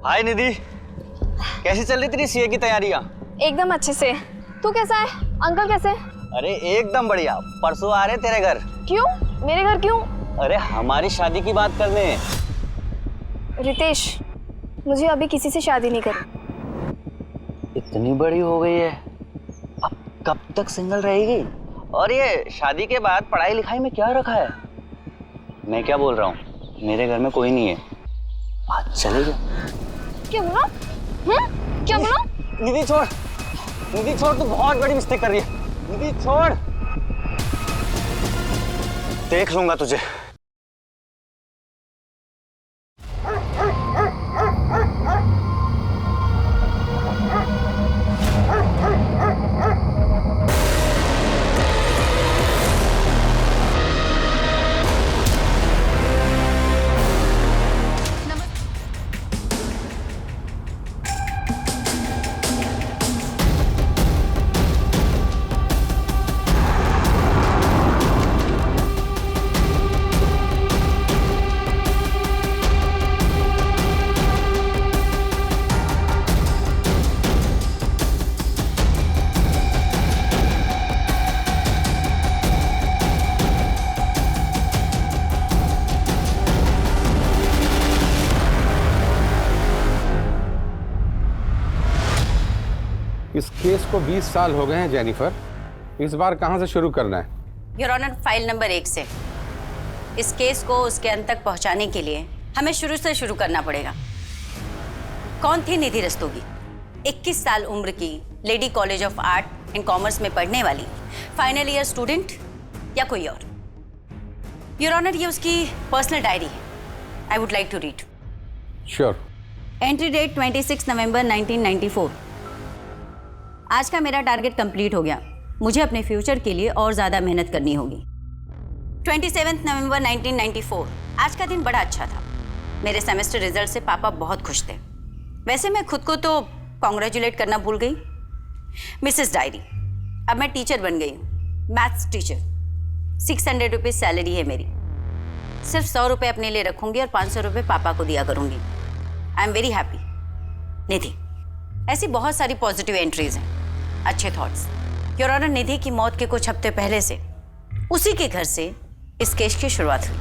हाय निधि, कैसी चल रही तेरी सीए की तैयारियां? एकदम अच्छे से। तू कैसा है? अंकल कैसे? अरे एकदम बढ़िया। परसों आ रहे तेरे घर। क्यों? मेरे घर क्यों? अरे हमारी शादी की बात करने। रितेश, मुझे अभी किसी से शादी नहीं करनी। इतनी बड़ी हो गई है, अब कब तक सिंगल रहेगी? और ये शादी के बाद पढ़ाई लिखाई में क्या रखा है? मैं क्या बोल रहा हूँ, मेरे घर में कोई नहीं है, आज चलेगा? क्या बोला? क्या बोला? निधि छोड़, निधि छोड़, तू बहुत बड़ी मिस्टेक कर रही है। निधि छोड़, देख लूंगा तुझे। इस केस को 20 साल हो गए हैं जेनिफर। इस बार कहां से शुरू करना है? योर ऑनर, फाइल नंबर 1 से। इस केस को उसके अंत तक पहुंचाने के लिए हमें शुरू से शुरू करना पड़ेगा। कौन थी निधि रस्तोगी? 21 साल उम्र की, lady college of art and commerce में पढ़ने वाली, फाइनल ईयर स्टूडेंट या कोई और? योर ऑनर, ये उसकी पर्सनल डायरी है। I would like to read. Sure. Entry date 26 November 1994। आज का मेरा टारगेट कंप्लीट हो गया। मुझे अपने फ्यूचर के लिए और ज़्यादा मेहनत करनी होगी। 27 नवंबर 1994। आज का दिन बड़ा अच्छा था। मेरे सेमेस्टर रिजल्ट से पापा बहुत खुश थे। वैसे मैं खुद को तो कॉन्ग्रेचुलेट करना भूल गई। मिसेस डायरी, अब मैं टीचर बन गई हूँ, मैथ्स टीचर। 600 रुपीज़ सैलरी है मेरी। सिर्फ 100 रुपये अपने लिए रखूँगी और 500 रुपये पापा को दिया करूँगी। I am very happy. Nidhi, ऐसी बहुत सारी पॉजिटिव एंट्रीज हैं, अच्छे थॉट्स। योर ऑनर, निधि की मौत के कुछ हफ्ते पहले से उसी के घर से इस केस की शुरुआत हुई।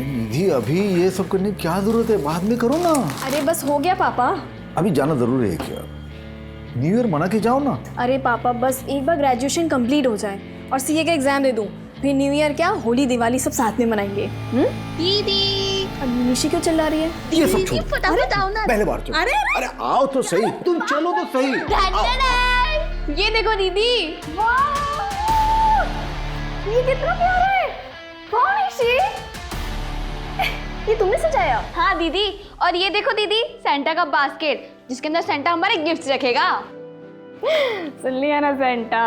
निधि, अभी ये सब करने की क्या जरूरत है? बाद में करो ना। अरे बस हो गया पापा। अभी जाना जरूरी है क्या? न्यू ईयर मना के जाओ ना। अरे पापा, बस एक बार ग्रेजुएशन कंप्लीट हो जाए और सीए का एग्जाम दे दूं, फिर न्यू ईयर क्या, होली दिवाली सब साथ में मनाएंगे। दीदी, अब निशी क्यों चिल्ला रही है? ये सब छोड़, फटाफट आओ ना। पहले बार चलो। अरे आओ तो सही, तुम चलो तो सही। ये देखो दीदी, ये कितना प्यारा है। कौन निशी? ये तुमने सजाया? हाँ दीदी, और ये देखो दीदी, सेंटा का बास्केट जिसके अंदर सेंटा हमारे गिफ्ट्स रखेगा। सुन लिया ना सेंटा?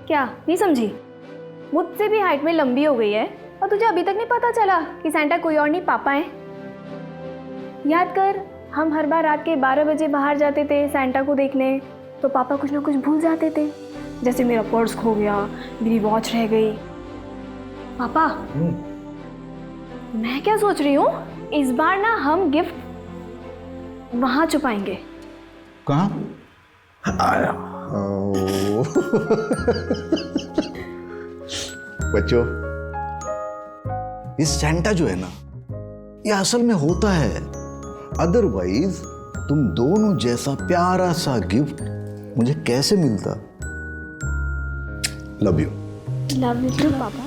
क्या नहीं समझी? मुझसे भी हाइट में लंबी हो गई है और तुझे अभी तक नहीं पता चला कि सेंटा कोई और नहीं, पापा है। याद कर, हम हर बार रात के 12 बजे बाहर जाते थे सेंटा को देखने, तो पापा कुछ ना कुछ भूल जाते थे। जैसे मेरा पर्स खो गया, मेरी वॉच रह गई। पापा, मैं क्या सोच रही हूँ, इस बार ना हम गिफ्ट वहां छुपाएंगे। कहाँ? बच्चों, ये सेंटा जो है ना, ये असल में होता है। अदरवाइज तुम दोनों जैसा प्यारा सा गिफ्ट मुझे कैसे मिलता? Love you. लव यू पापा।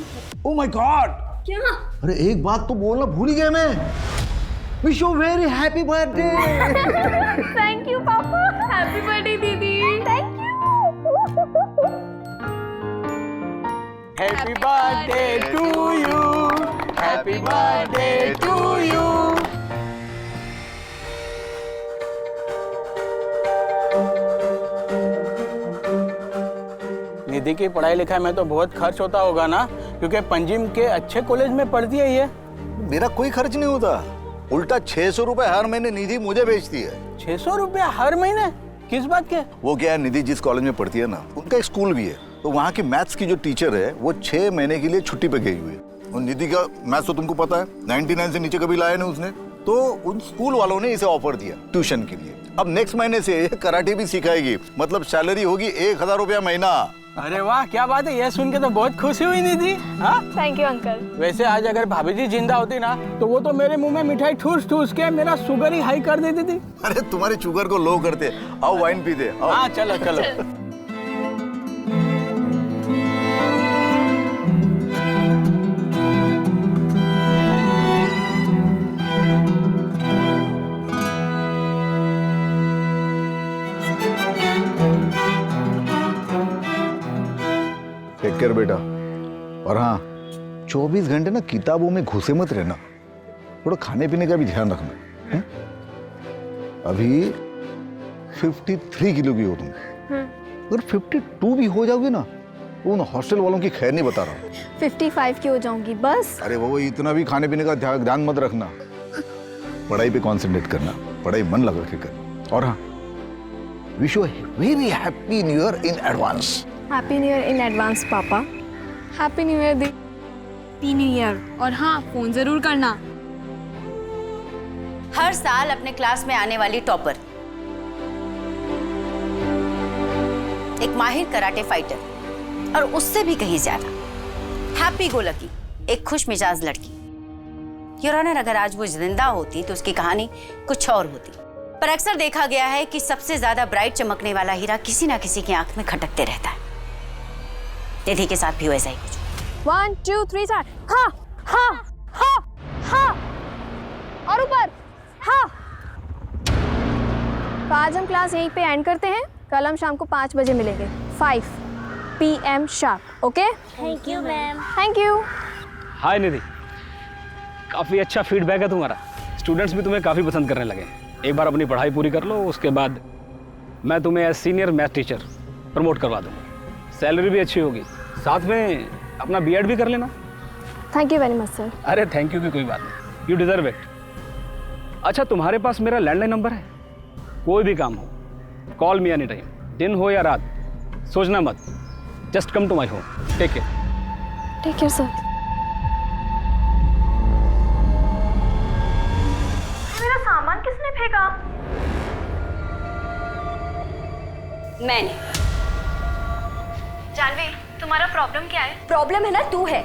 Oh my God! क्या? अरे एक बात तो बोलना भूल ही गया मैं। Wish you very happy birthday. Thank you पापा। हैप्पी बर्थडे दीदी। Thank you. Happy birthday to you, happy birthday to you. Nidhi की पढ़ाई लिखाई में तो बहुत खर्च होता होगा ना, क्योंकि पंजिम के अच्छे कॉलेज में पढ़ती है ये। मेरा कोई खर्च नहीं होता, उल्टा 600 रुपए हर महीने निधि मुझे भेजती है। 600 रुपया हर महीने? किस बात के? वो क्या है, निधि जिस कॉलेज में पढ़ती है ना, उनका एक स्कूल भी है, तो वहाँ की मैथ्स की जो टीचर है वो 6 महीने के लिए छुट्टी पे गई हुई है। और निधि का मैथ्स तो तुमको पता है, 99 से नीचे कभी लाया नहीं उसने। तो उन स्कूल वालों ने इसे ऑफर दिया ट्यूशन के लिए। अब नेक्स्ट महीने से ये कराटे भी सिखाएगी, मतलब सैलरी होगी 1000 रुपया महीना। अरे वाह, क्या बात है, ये सुन के तो बहुत खुशी हुई निधि। हाँ, थैंक यू अंकल। वैसे आज अगर भाभी जी जिंदा होती ना तो वो तो मेरे मुंह में मिठाई ठूस ठूस के मेरा शुगर ही हाई कर देती थी। अरे तुम्हारी शुगर को लो करते। आओ वाइन पीते। आओ। हाँ चलो चलो। टेक केयर बेटा। और हाँ, 24 घंटे ना किताबों में घुसे मत रहना, थोड़ा खाने पीने का भी ध्यान रखना। है? अभी 53 किलो की हो तुम, अगर 52 भी हो जाओगे ना तो उन हॉस्टल वालों की खैर नहीं बता रहा। 55 की हो जाऊंगी बस। अरे वो इतना भी खाने पीने का ध्यान मत रखना, पढ़ाई पे कॉन्सेंट्रेट करना, पढ़ाई मन लगा के कर। और हाँ, wish you very happy new year in advance. Happy new year in advance पापा। Happy new year happy new year. और हाँ, फोन जरूर करना। हर साल अपने क्लास में आने वाली टॉपर, एक माहिर कराटे फाइटर और उससे भी कहीं ज्यादा हैप्पी गो लकी, एक खुश मिजाज लड़की। योर ऑनर, अगर आज वो जिंदा होती तो उसकी कहानी कुछ और होती, पर अक्सर देखा गया है कि सबसे ज्यादा ब्राइट चमकने वाला हीरा किसी ना किसी की आंख में खटकते रहता है। निधि के साथ भी वैसा ही कुछ। 1 2 3 4। हाँ हाँ हाँ हाँ और ऊपर हाँ। तो आज हम क्लास यहीं पे एंड करते हैं। कल हम शाम को 5 बजे मिलेंगे, 5 PM sharp. Okay, thank you ma'am. Thank you. Hi Nidhi, काफ़ी अच्छा फीडबैक है तुम्हारा। स्टूडेंट्स भी तुम्हें काफ़ी पसंद करने लगे। एक बार अपनी पढ़ाई पूरी कर लो, उसके बाद मैं तुम्हें as senior math teacher promote करवा दूंगा। सैलरी भी अच्छी होगी, साथ में अपना B.Ed भी कर लेना। Thank you very much sir. अरे थैंक यू की कोई बात नहीं, यू डिजर्व इट। अच्छा, तुम्हारे पास मेरा लैंडलाइन नंबर है? कोई भी काम हो, कॉल मी एनी टाइम, दिन हो या रात, सोचना मत, just come to my home. Take care. Take care sir. मेरा सामान किसने फेंका? मैंने। जानवी, तुम्हारा प्रॉब्लम क्या है? प्रॉब्लम है ना तू है।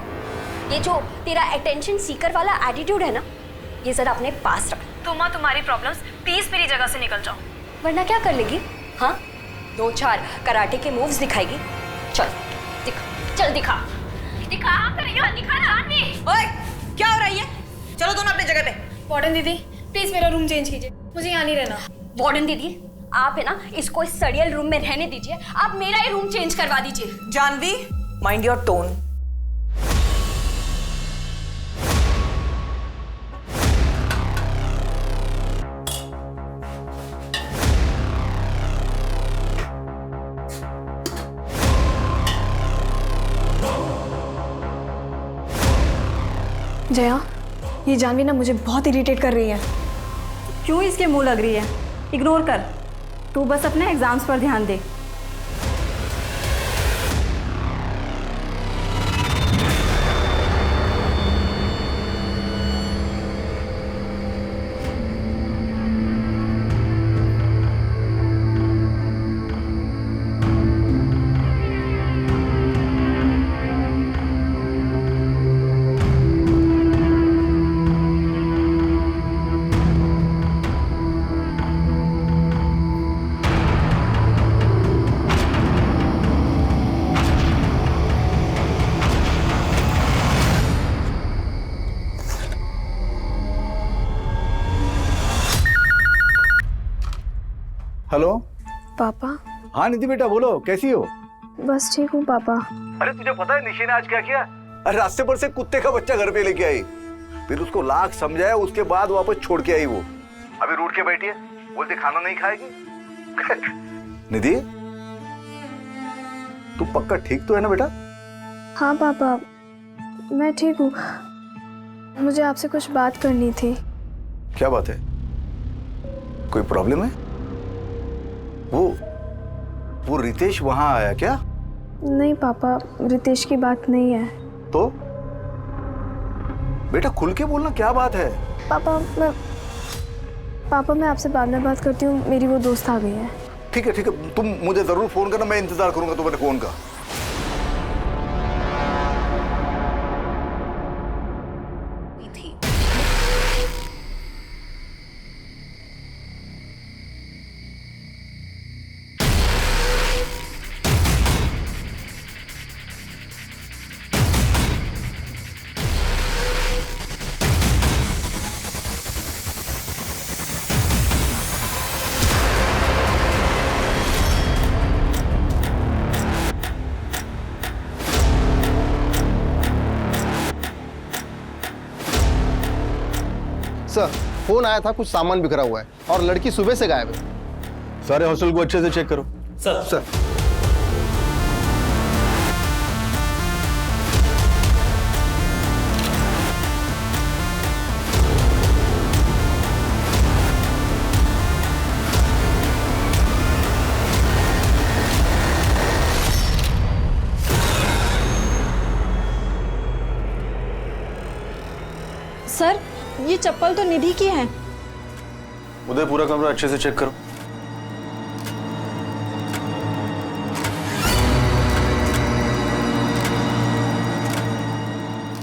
ये जो तेरा अटेंशन सीकर वाला एटीट्यूड है ना, ये जरा अपने पास रख। तुम्हारी प्रॉब्लम्स प्लीज मेरी जगह से निकल जाओ। वरना क्या कर लेगी? हाँ, 2-4 कराटे के मूव्स दिखाएगी। चल दिखा, चल दिखा दिखा ना। ओए, क्या हो रहा है ये? चलो दोनों अपनी जगह पे। वार्डन दीदी, प्लीज मेरा रूम चेंज कीजिए, मुझे यहाँ नहीं रहना। वार्डन दीदी, आप है ना इसको इस सड़ियल रूम में रहने दीजिए। आप मेरा ही रूम चेंज करवा दीजिए। Jahnavi, mind your tone. Jaya, ये जानवी ना मुझे बहुत इरिटेट कर रही है। क्यों इसके मुंह लग रही है? इग्नोर कर, तू बस अपने एग्जाम्स पर ध्यान दे। हेलो पापा। हाँ निधि बेटा, बोलो कैसी हो? बस ठीक हूँ पापा। अरे तुझे पता है निशि ने आज क्या किया? अरे रास्ते पर से कुत्ते का बच्चा घर पे लेके आई, फिर उसको लाख समझाया, उसके बाद वापस छोड़ के आई। वो अभी रूठ के बैठी है, बोलती खाना नहीं खाएगी। निधि, तू पक्का ठीक तो है ना बेटा? हाँ पापा, मैं ठीक हूँ। मुझे आपसे कुछ बात करनी थी। क्या बात है? कोई प्रॉब्लम है? वो रितेश वहां आया क्या? नहीं पापा, रितेश की बात नहीं है। तो बेटा खुल के बोलना, क्या बात है? पापा मैं आपसे बाद में बात करती हूँ, मेरी वो दोस्त आ गई है। ठीक है, तुम मुझे जरूर फोन करना, मैं इंतजार करूंगा तुम्हारे फोन का। सर फोन आया था, कुछ सामान बिखरा हुआ है और लड़की सुबह से गायब है। सारे हॉस्टल को अच्छे से चेक करो। सर सर ये चप्पल तो निधि की है। उदय पूरा कमरा अच्छे से चेक करो।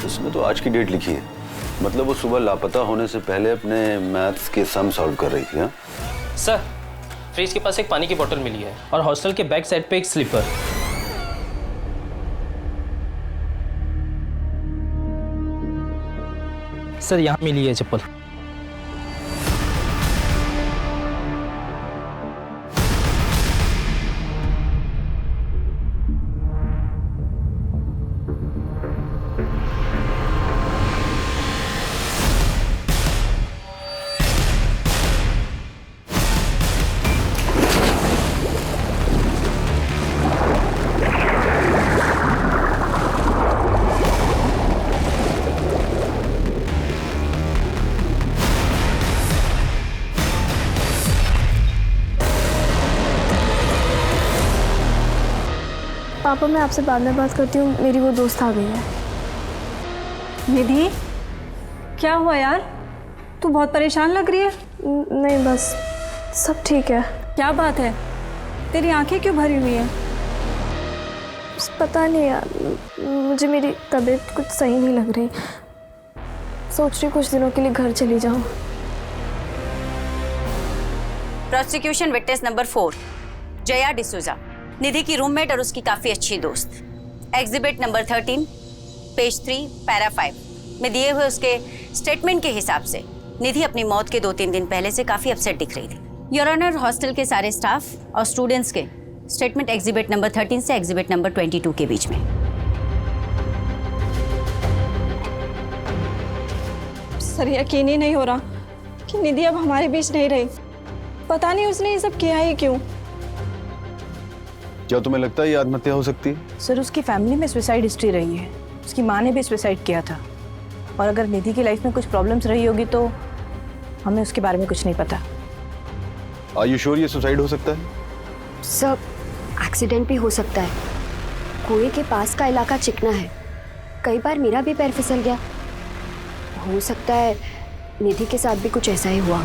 इसमें तो आज की डेट लिखी है, मतलब वो सुबह लापता होने से पहले अपने मैथ्स के सम सॉल्व कर रही थी। हाँ सर, फ्रिज के पास एक पानी की बोतल मिली है और हॉस्टल के बैक साइड पे एक स्लीपर। सर यहाँ मिली है चप्पल। पापा मैं आपसे बाद में बात करती हूँ, मेरी वो दोस्त आ गई है। निधि क्या हुआ यार, तू बहुत परेशान लग रही है। नहीं बस सब ठीक है। क्या बात है, तेरी आंखें क्यों भरी हुई हैं? पता नहीं यार, मुझे मेरी तबीयत कुछ सही नहीं लग रही। सोच रही कुछ दिनों के लिए घर चली जाऊँ। Prosecution witness number 4 Jaya D'Souza, Nidhi की रूममेट और उसकी काफी अच्छी दोस्त। एग्जिबिट नंबर 13 पेज 3 पैरा 5 में दिए हुए उसके स्टेटमेंट के हिसाब से निधि अपनी मौत के 2-3 दिन पहले से काफी अपसेट दिख रही थी। योर ऑनर, हॉस्टल के सारे स्टाफ और स्टूडेंट्स के स्टेटमेंट एग्जिबिट नंबर 13 से एग्जिबिट नंबर 22 के बीच में। सर यकीन ही नहीं हो रहा कि निधि अब हमारे बीच नहीं रही। पता नहीं उसने ये सब किया ही क्यों। क्या तुम्हें लगता है ये आत्महत्या हो सकती है? सर उसकी फैमिली में सुसाइड हिस्ट्री रही है, उसकी माँ ने भी सुसाइड किया था, और अगर निधि की लाइफ में कुछ प्रॉब्लम्स रही होगी तो हमें उसके बारे में कुछ नहीं पता। आर यू श्योर ये सुसाइड हो सकता है? सर एक्सीडेंट भी हो सकता है। कुएं के पास का इलाका चिकना है, कई बार मेरा भी पैर फिसल गया। हो सकता है निधि के साथ भी कुछ ऐसा ही हुआ।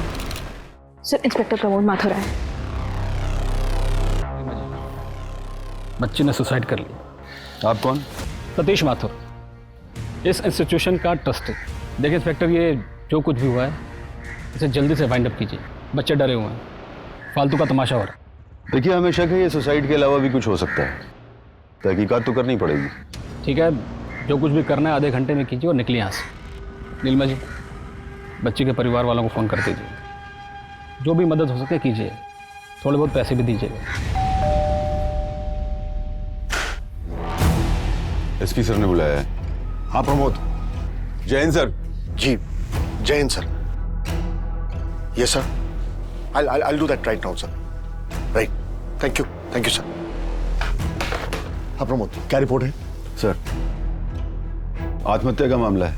सर इंस्पेक्टर प्रमोद माथुर है। बच्ची ने सुसाइड कर ली। आप कौन? सतीश माथुर, इस इंस्टीट्यूशन का ट्रस्टी। देखिए इंस्पेक्टर, ये जो कुछ भी हुआ है इसे जल्दी से वाइंड अप कीजिए। बच्चे डरे हुए हैं, फालतू का तमाशा हो रहा है। देखिए हमें शक है ये सुसाइड के अलावा भी कुछ हो सकता है, तहकीकात तो करनी पड़ेगी। ठीक है, जो कुछ भी करना है आधे घंटे में कीजिए और निकलिए यहाँ से। नीलमा जी, बच्ची के परिवार वालों को फ़ोन कर दीजिए, जो भी मदद हो सके कीजिए, थोड़े बहुत पैसे भी दीजिएगा। एसपी सर ने बुलाया है। हाँ प्रमोद। जैन सर। जी Jain sir. Yes sir, I'll do that right now sir. Right, thank you sir. हाँ प्रमोद, क्या रिपोर्ट है? सर आत्महत्या का मामला है।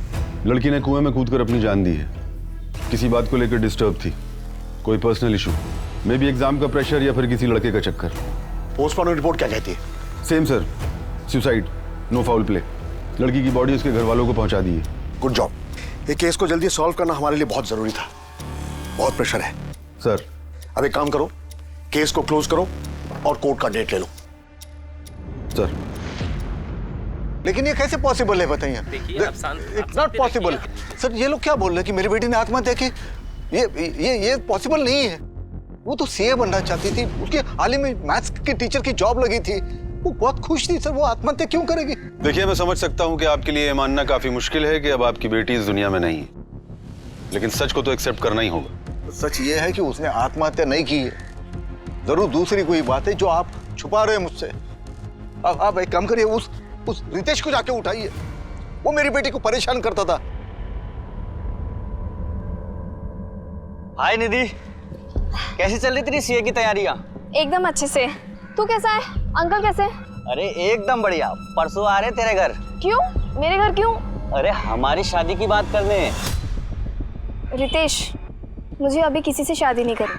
लड़की ने कुएं में कूदकर अपनी जान दी है। किसी बात को लेकर डिस्टर्ब थी, कोई personal issue, may be exam का प्रेशर या फिर किसी लड़के का चक्कर। पोस्टमार्टम रिपोर्ट क्या कहती है? Same sir, suicide, no foul play. लड़की की बॉडी उसके घर वालों को पहुंचा दी है। Good job. ये केस को जल्दी सॉल्व करना हमारे लिए बहुत जरूरी था। बहुत प्रेशर है सर। अब एक काम करो, केस को क्लोज करो और कोर्ट का डेट ले लो। सर लेकिन ये कैसे पॉसिबल है बताइए? It's not possible. सर ये लोग क्या बोल रहे हैं कि मेरी बेटी ने आत्महत्या की? ये पॉसिबल नहीं है। वो तो सीए बनना चाहती थी, उसके हाल ही में मैथ्स की टीचर की जॉब लगी थी, वो बहुत खुश थी। सर वो आत्महत्या क्यों करेगी? देखिए, मैं समझ सकता हूँ कि आपके लिए ये मानना काफी मुश्किल है कि अब आपकी बेटी इस दुनिया में नहीं है, लेकिन सच को तो एक्सेप्ट करना ही होगा। सच ये है कि उसने आत्महत्या नहीं की है। जरूर दूसरी कोई बात है जो आप छुपा रहे हैं मुझसे। अब आप एक काम करिए, उस रितेश को जाके उठाइए, वो मेरी बेटी को परेशान करता था। हाय निधि, कैसी चल रही तेरी सीए की तैयारियां? एकदम अच्छे से। तू कैसा है? अंकल कैसे? अरे एकदम बढ़िया। परसों आ रहे तेरे घर। क्यों? मेरे घर क्यों? अरे हमारी शादी की बात करने। रितेश, मुझे अभी किसी से शादी नहीं करनी।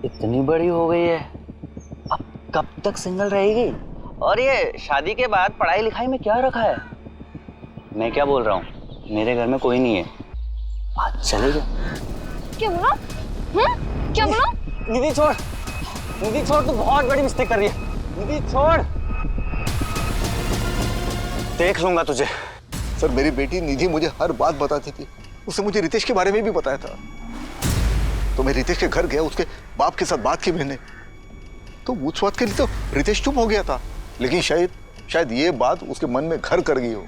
इतनी बड़ी हो गई है, अब कब तक सिंगल रहेगी? और ये शादी के बाद पढ़ाई लिखाई में क्या रखा है? मैं क्या बोल रहा हूँ, मेरे घर में कोई नहीं है, आज चलेगा। क्या बोला? क्या बोला? निधि छोड़, निधि छोड़, तू बहुत बड़ी मिस्टेक कर रही है। निधि छोड़, देख लूंगा तुझे। सर मेरी बेटी निधि मुझे हर बात बताती थी, उसने मुझे रितेश के बारे में भी बताया था। तो मैं रितेश के घर गया, उसके बाप के साथ बात की मैंने, तो उस बात के लिए तो रितेश चुप हो गया था, लेकिन शायद ये बात उसके मन में घर कर गई हो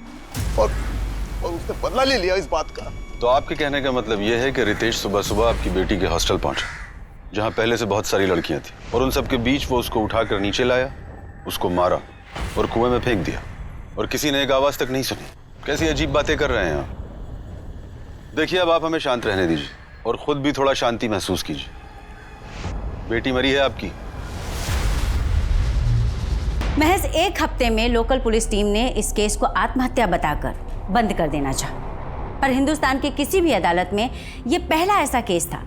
और उसने बदला ले लिया इस बात का। तो आपके कहने का मतलब यह है कि रितेश सुबह सुबह आपकी बेटी के हॉस्टल पहुंचा, जहां पहले से बहुत सारी लड़कियां थी, और उन सबके बीच वो उसको उठाकर नीचे लाया, उसको मारा और कुएं में फेंक दिया, और किसी ने एक आवाज तक नहीं सुनी। कैसी अजीब बातें कर रहे हैं आप। देखिए, अब आप हमें शांत रहने दीजिए और खुद भी थोड़ा शांति महसूस कीजिए। बेटी मरी है आपकी। महज एक हफ्ते में लोकल पुलिस टीम ने इस केस को आत्महत्या बताकर बंद कर देना चाहा, पर हिंदुस्तान की किसी भी अदालत में ये पहला ऐसा केस था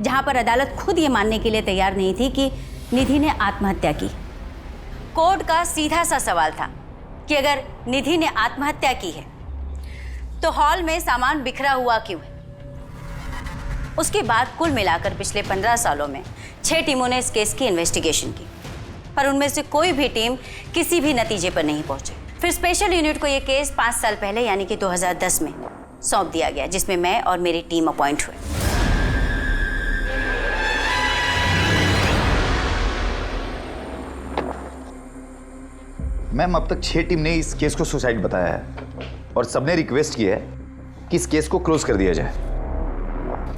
जहां पर अदालत खुद ये मानने के लिए तैयार नहीं थी कि निधि ने आत्महत्या की। कोर्ट का सीधा सा सवाल था कि अगर निधि ने आत्महत्या की है तो हॉल में सामान बिखरा हुआ क्यों है। उसके बाद कुल मिलाकर पिछले 15 सालों में 6 टीमों ने इस केस की इन्वेस्टिगेशन की, पर उनमें से कोई भी टीम किसी भी नतीजे पर नहीं पहुंची। फिर स्पेशल यूनिट को यह केस 5 साल पहले यानी कि 2010 में सौंप दिया गया, जिसमें मैं और मेरी टीम अपॉइंट हुए। मैम, अब तक 6 टीम ने इस केस को सुसाइड बताया है और सबने रिक्वेस्ट की है कि इस केस को क्लोज कर दिया जाए,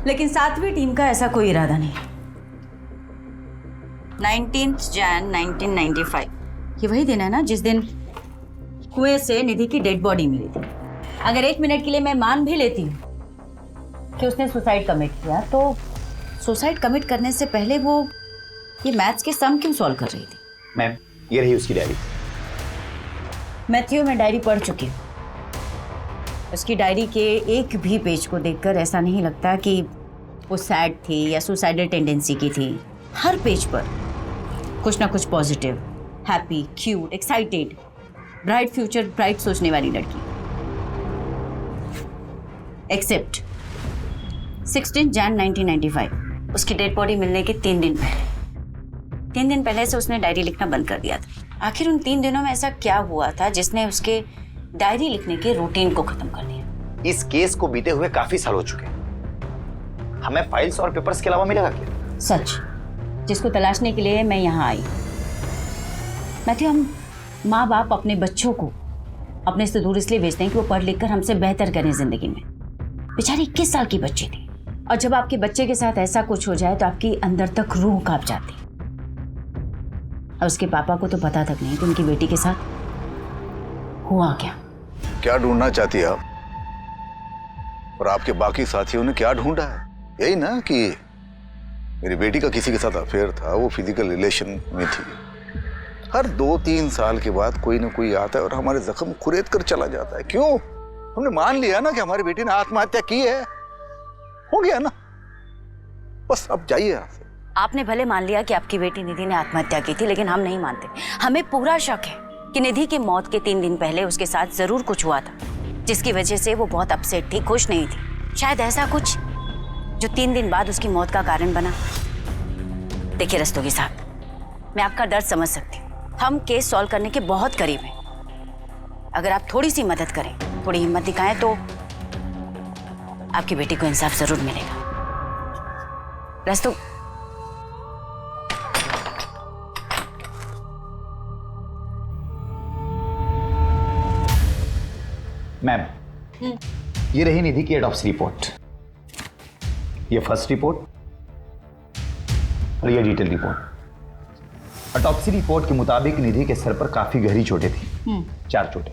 लेकिन 7वीं टीम का ऐसा कोई इरादा नहीं। 19 जन 1995 ये वही दिन है ना जिस दिन कुएं से निधि की डेड बॉडी मिली थी। अगर 1 मिनट के लिए मैं मान भी लेती हूँ कि उसने सुसाइड कमिट किया, तो सुसाइड कमिट करने से पहले वो ये मैथ्स के सम क्यों सॉल्व कर रही थी? मैम, ये रही उसकी डायरी। मैथ्यू, मैं डायरी पढ़ चुकी हूँ। उसकी डायरी के एक भी पेज को देखकर ऐसा नहीं लगता कि वो सैड थी या सुसाइडल टेंडेंसी की थी। हर पेज पर कुछ ना कुछ positive, happy, cute, excited, bright future, bright सोचने वाली लड़की। एक्सेप्ट 16 जन 1995 उसकी डेड बॉडी मिलने के 3 दिन पहले। 3 दिन पहले से उसने डायरी लिखना बंद कर दिया था। आखिर उन 3 दिनों में ऐसा क्या हुआ था जिसने उसके डायरी लिखने के रूटीन को खत्म कर दिया? इस केस को बीते हुए काफी साल हो चुके हैं, हमें फाइल्स और पेपर्स के अलावा मिलेगा क्या? सच जिसको तलाशने के लिए मैं यहाँ आई। मैथ्यू, हम माँ बाप अपने बच्चों को अपने से दूर इसलिए भेजते हैं कि वो पढ़ लिख कर हमसे बेहतर करें जिंदगी में। बेचारी 21 साल की बच्ची थी, और जब आपके बच्चे के साथ ऐसा कुछ हो जाए तो आपकी अंदर तक रूह कांप जाती। और उसके पापा को तो पता तक नहीं कि उनकी बेटी के साथ हुआ क्या। क्या ढूंढना चाहती है आप? और आपके बाकी साथियों ने क्या ढूंढा है? यही ना कि मेरी बेटी का किसी के साथ अफेयर था, वो फिजिकल रिलेशन में थी। हर 2-3 साल के बाद कोई ना कोई आता है और हमारे जख्म कुरेद कर चला जाता है। क्यों? हमने मान लिया ना कि हमारी बेटी ने आत्महत्या की है, हो गया ना, बस अब जाइए यहाँ से। आपने भले मान लिया कि आपकी बेटी निधि ने आत्महत्या की थी, लेकिन हम नहीं मानते। हमें पूरा शक है कि निधि की मौत के 3 दिन पहले उसके साथ जरूर कुछ हुआ था, जिसकी वजह से वो बहुत अपसेट थी, खुश नहीं थी। शायद ऐसा कुछ जो 3 दिन बाद उसकी मौत का कारण बना। देखिए रस्तोगी साहब, मैं आपका दर्द समझ सकती हूँ। हम केस सॉल्व करने के बहुत करीब हैं। अगर आप थोड़ी सी मदद करें, थोड़ी हिम्मत दिखाएं तो आपकी बेटी को इंसाफ जरूर मिलेगा। रस्तों, मैम, ये रही निधि की ऑटोप्सी रिपोर्ट। ये फर्स्ट रिपोर्ट और ये डिटेल रिपोर्ट। ऑटोप्सी रिपोर्ट के मुताबिक निधि के सर पर काफी गहरी चोटें थी, 4 चोटें।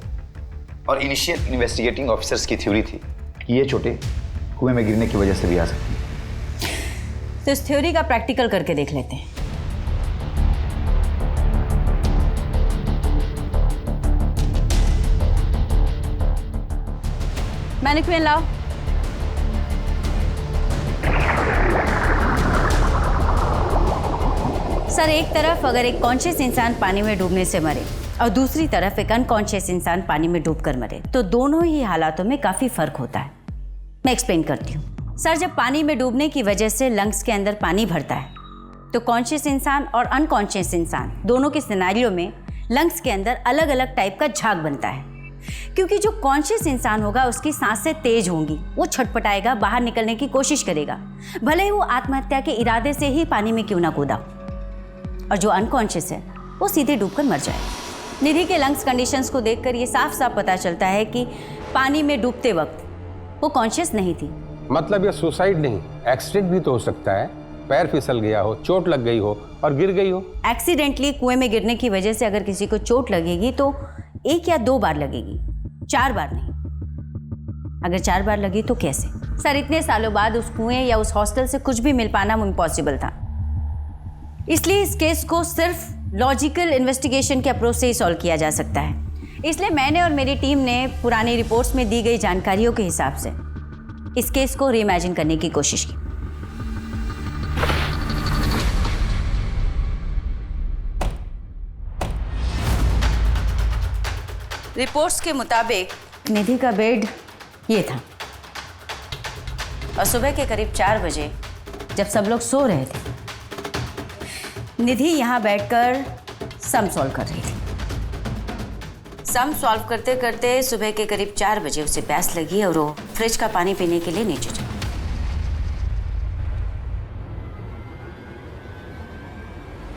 और इनिशियल इन्वेस्टिगेटिंग ऑफिसर्स की थ्योरी थी कि ये चोटें कुएं में गिरने की वजह से भी आ सकती हैं। तो इस थ्योरी का प्रैक्टिकल करके देख लेते हैं। मैनिक्विन लाओ। सर, एक तरफ अगर एक कॉन्शियस इंसान पानी में डूबने से मरे और दूसरी तरफ एक अनकॉन्शियस इंसान पानी में डूबकर मरे, तो दोनों ही हालातों में काफी फर्क होता है। मैं एक्सप्लेन करती हूँ। सर, जब पानी में डूबने की वजह से लंग्स के अंदर पानी भरता है तो कॉन्शियस इंसान और अनकॉन्शियस इंसान दोनों के सिनेरियो में लंग्स के अंदर अलग अलग टाइप का झाग बनता है। क्योंकि जो कॉन्शियस इंसान होगा उसकी सांसें तेज होंगी, वो छटपटाएगा, बाहर निकलने की कोशिश करेगा, भले ही वो आत्महत्या के इरादे से ही पानी में क्यों ना कूदा। और जो अनकॉन्शियस है वो सीधे डूबकर मर जाए। निधि के लंग्स कंडीशंस को देखकर ये साफ साफ पता चलता है कि पानी में डूबते वक्त वो कॉन्शियस नहीं थी। मतलब ये सुसाइड नहीं, एक्सीडेंट भी तो हो सकता है। पैर फिसल गया हो, चोट लग गई हो और गिर गई हो। एक्सीडेंटली कुएं में गिरने की वजह से अगर किसी को चोट लगेगी तो 1 या 2 बार लगेगी, 4 बार नहीं। अगर 4 बार लगी तो कैसे? सर, इतने सालों बाद उस कुएं या उस हॉस्टल से कुछ भी मिल पाना इम्पॉसिबल था। इसलिए इस केस को सिर्फ लॉजिकल इन्वेस्टिगेशन के अप्रोच से ही सॉल्व किया जा सकता है। इसलिए मैंने और मेरी टीम ने पुरानी रिपोर्ट्स में दी गई जानकारियों के हिसाब से इस केस को रीइमेजिन करने की कोशिश की। रिपोर्ट्स के मुताबिक निधि का बेड ये था और सुबह के करीब 4 बजे जब सब लोग सो रहे थे, निधि यहाँ बैठकर सम सॉल्व कर रही थी। सम सॉल्व करते करते सुबह के करीब 4 बजे उसे प्यास लगी और वो फ्रिज का पानी पीने के लिए नीचे चला।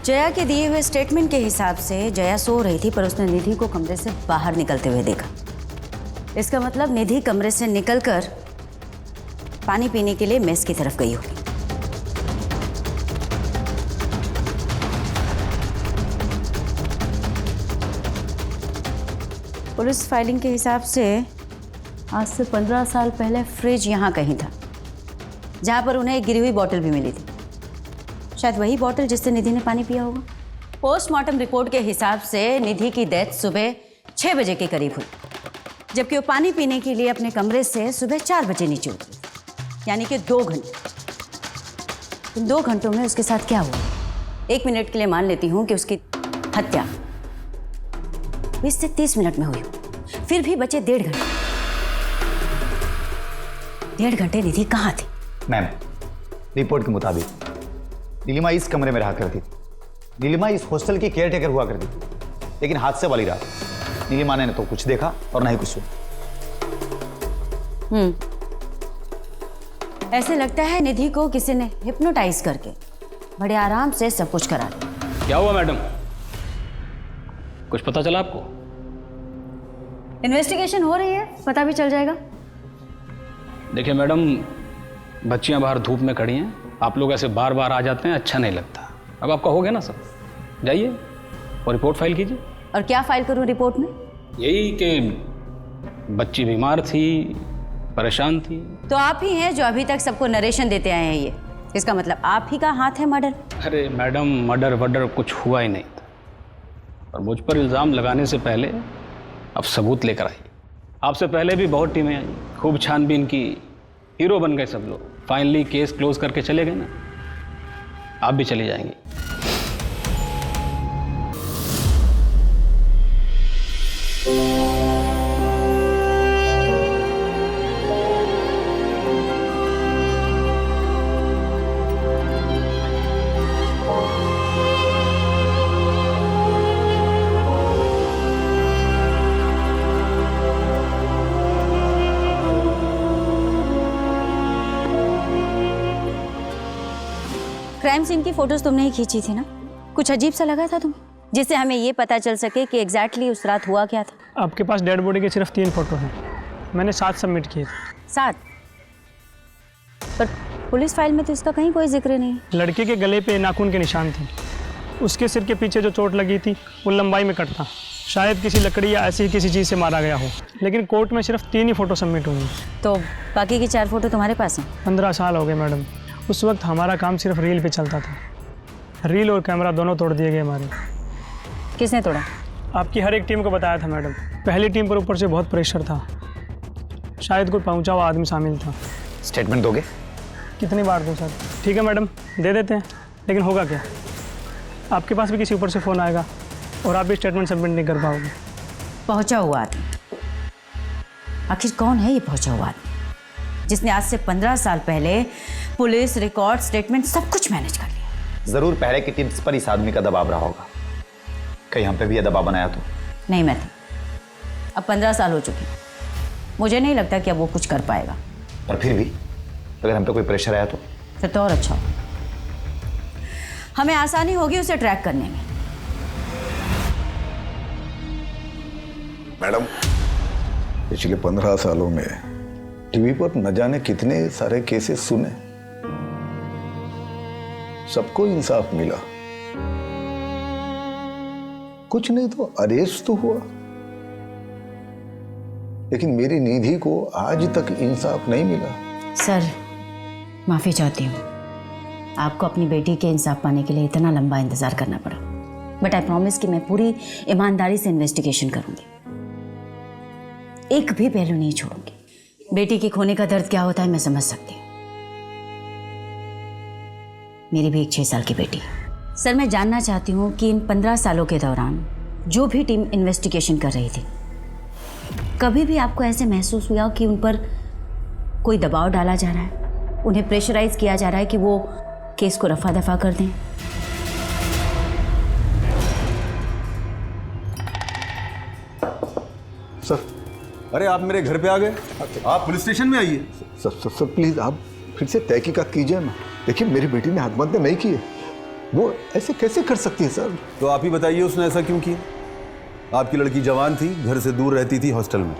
जया के दिए हुए स्टेटमेंट के हिसाब से जया सो रही थी, पर उसने निधि को कमरे से बाहर निकलते हुए देखा। इसका मतलब निधि कमरे से निकलकर पानी पीने के लिए मेस की तरफ गई होगी। पुलिस फाइलिंग के हिसाब से आज से 15 साल पहले फ्रिज यहाँ कहीं था, जहाँ पर उन्हें एक गिरी हुई बोतल भी मिली थी। शायद वही बोतल जिससे निधि ने पानी पिया होगा। पोस्टमार्टम रिपोर्ट के हिसाब से निधि की डेथ सुबह 6 बजे के करीब हुई, जबकि वो पानी पीने के लिए अपने कमरे से सुबह 4 बजे नीचे उतरी, यानी कि 2 घंटे। इन 2 घंटों में उसके साथ क्या हुआ? 1 मिनट के लिए मान लेती हूँ कि उसकी हत्या 20 से 30 मिनट में हुई, फिर भी बचे 1.5 घंटे। 1.5 घंटे निधि कहाँ थी? मैम, रिपोर्ट के मुताबिक नीलिमा इस कमरे में रहा करती थी। नीलिमा इस हॉस्टल की केयर टेकर हुआ करती थी, लेकिन हादसे वाली रात नीलिमा ने न तो कुछ देखा और न ही कुछ सुना। ऐसे लगता है निधि को किसी ने हिप्नोटाइज करके बड़े आराम से सब कुछ करा दिया। क्या हुआ मैडम, कुछ पता चला आपको? इन्वेस्टिगेशन हो रही है, पता भी चल जाएगा। देखिए मैडम, बच्चियां बाहर धूप में खड़ी हैं, आप लोग ऐसे बार बार आ जाते हैं, अच्छा नहीं लगता। अब आपका हो गया ना सब, जाइए और रिपोर्ट फाइल कीजिए। और क्या फाइल करूं रिपोर्ट में? यही कि बच्ची बीमार थी, परेशान थी। तो आप ही हैं जो अभी तक सबको नरेशन देते आए हैं। ये इसका मतलब आप ही का हाथ है मर्डर? अरे मैडम, मर्डर वर्डर कुछ हुआ ही नहीं था, और मुझ पर इल्ज़ाम लगाने से पहले अब सबूत लेकर आइए। आपसे पहले भी बहुत टीमें आई, खूब छानबीन की, हीरो बन गए सब लोग। फाइनली केस क्लोज करके चले गए ना, आप भी चली जाएंगी। क्राइम सीन की फोटोज तुमने ही खींची थी ना? कुछ अजीब सा लगा था तुम्हें, जिससे हमें ये पता चल सके कि एग्जैक्टली उस रात हुआ क्या था? आपके पास डेड बॉडी के सिर्फ 3 फोटो हैं, मैंने 7 सबमिट किए थे। 7? पर पुलिस फाइल में तो इसका कहीं कोई जिक्र नहीं। लड़के के गले पे नाखून के निशान थे, उसके सिर के पीछे जो चोट लगी थी वो लंबाई में कट था, शायद किसी लकड़ी या ऐसी किसी चीज़ से मारा गया हो। लेकिन कोर्ट में सिर्फ 3 ही फोटो सबमिट हुई। तो बाकी की 4 फोटो तुम्हारे पास हैं? 15 साल हो गए मैडम। उस वक्त हमारा काम सिर्फ रील पे चलता था, रील और कैमरा दोनों तोड़ दिए गए हमारे। किसने तोड़ा? आपकी हर एक टीम को बताया था मैडम। पहली टीम पर ऊपर से बहुत प्रेशर था, शायद कोई पहुंचा हुआ आदमी शामिल था। स्टेटमेंट दोगे? कितनी बार दूं सर? ठीक है मैडम, दे देते हैं, लेकिन होगा क्या? आपके पास भी किसी ऊपर से फ़ोन आएगा और आप भी स्टेटमेंट सबमिट नहीं कर पाओगे। पहुंचा हुआ आदमी? आखिर कौन है ये पहुंचा हुआ आदमी जिसने आज से 15 साल पहले पुलिस, रिकॉर्ड, स्टेटमेंट सब कुछ मैनेज कर लिया? जरूर पहले की टीम्स पर इस आदमी का दबाव रहा होगा। कहीं हम पे भी ये दबाव बनाया तो? नहीं मैं थी। अब 15 साल हो चुके, मुझे नहीं लगता कि अब वो कुछ कर पाएगा। पर फिर भी अगर हम पे कोई प्रेशर आया तो? फिर तो और अच्छा होगा, हमें आसानी होगी उसे ट्रैक करने में। मैडम, पिछले 15 सालों में टीवी पर न जाने कितने सारे केसेस सुने, सबको इंसाफ मिला, कुछ नहीं तो अरेस्ट तो हुआ, लेकिन मेरी निधि को आज तक इंसाफ नहीं मिला। सर माफ़ी चाहती हूँ, आपको अपनी बेटी के इंसाफ पाने के लिए इतना लंबा इंतज़ार करना पड़ा, बट आई प्रॉमिस कि मैं पूरी ईमानदारी से इन्वेस्टिगेशन करूँगी, एक भी पहलू नहीं छोड़ूंगी। बेटी के खोने का दर्द क्या होता है मैं समझ सकती हूँ, मेरी भी एक 6 साल की बेटी है। सर मैं जानना चाहती हूँ कि इन 15 सालों के दौरान जो भी टीम इन्वेस्टिगेशन कर रही थी, कभी भी आपको ऐसे महसूस हुआ कि उन पर कोई दबाव डाला जा रहा है, उन्हें प्रेशराइज किया जा रहा है कि वो केस को रफा दफा कर दें? सर, अरे आप मेरे घर पे आ गए, आप पुलिस स्टेशन में आइए। सर प्लीज आप फिर से तहकीकात कीजिए ना। देखिए मेरी बेटी ने आत्महत्या नहीं की है, वो ऐसे कैसे कर सकती है सर? तो आप ही बताइए उसने ऐसा क्यों किया? आपकी लड़की जवान थी, घर से दूर रहती थी हॉस्टल में,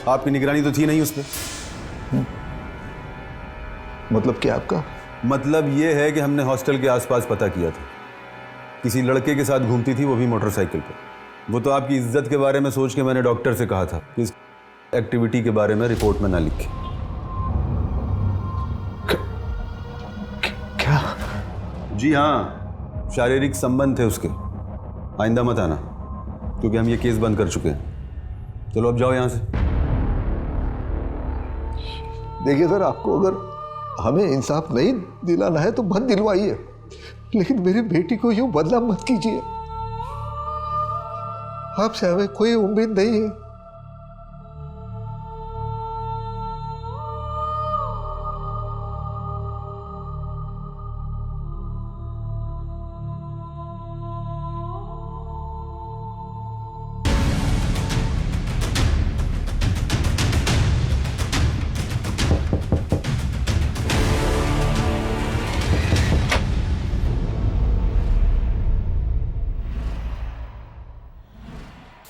आपकी निगरानी तो थी नहीं उस पर। मतलब क्या आपका? मतलब ये है कि हमने हॉस्टल के आसपास पता किया था, किसी लड़के के साथ घूमती थी, वो भी मोटरसाइकिल पर। वो तो आपकी इज्जत के बारे में सोच के मैंने डॉक्टर से कहा था कि इस एक्टिविटी के बारे में रिपोर्ट में ना लिखे। क्या? जी हाँ, शारीरिक संबंध थे उसके। आइंदा मत आना, क्योंकि हम ये केस बंद कर चुके हैं। चलो अब जाओ यहाँ से। देखिए सर, आपको अगर हमें इंसाफ नहीं दिलाना है तो मत दिलवाइए, लेकिन मेरी बेटी को यूं बदनाम मत कीजिए। आपसे हमें कोई उम्मीद नहीं है।